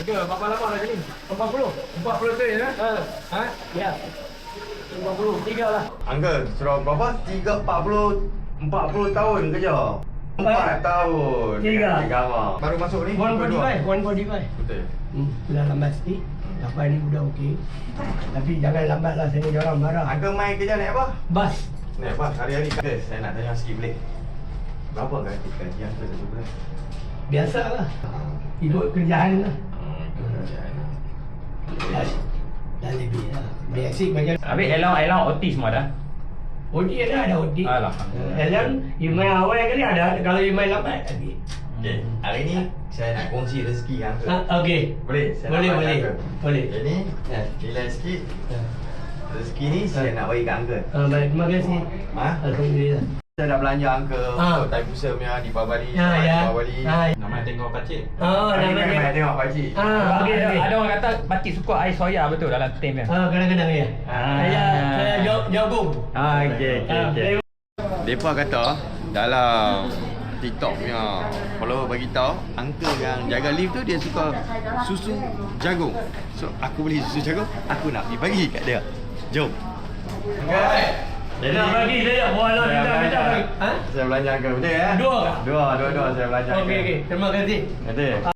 Uncle, berapa lama dah sini? 40. 40 sen ya? Ha? Ya. 50, 3 lah. Uncle, suruh berapa? 40 tahun kerja. 4 tahun. Tiga. Agama. Baru masuk ni? 145. Betul. Dah lambat sikit. Sampai ni budak okey. Tapi jangan lambat lah, saya ni orang marah. Uncle main kerja naik apa? Bas. Naik apa? Hari-hari. Uncle, saya nak tanya sikit boleh? Berapa gaji Uncle satu bulan? Biasa lah. Ikut kerjaan lah. Dah lebih lah. Basic macam. Habis allowance OT semua dah? OT ada OT. Alhamdulillah. Dalam email awal kali ada. Kalau email lambat lagi. Okey, hari ni saya nak kongsi rezeki dengan Uncle. Okey. Boleh? Saya Boleh, nak bagi boleh. Uncle. Boleh. Jadi, nilai sikit. Rezeki ni saya nak bagi kat Uncle. Baik, terima kasih. Ha? Alhamdulillah. Saya dah belanja Uncle untuk time pusat punya di Bali. Ya. Bali. Nama tengok pakcik. Oh, Namanya namanya. tengok pakcik. Okey, okey. Ada orang kata pakcik suka air soya betul dalam tim dia. Kadang-kadang ya. Saya jagung. Okey. Depa kata dalam TikTok punya follower bagi tahu Uncle yang jaga lift tu dia suka susu jagung. So aku beli susu jagung, aku nak pergi bagi kat dia. Jom. Jadi Nak bagi saya bola minta bagi. Ha? Saya belanja Uncle betul ya? Dua. Dua saya belanja. Okey. Terima kasih. Betul.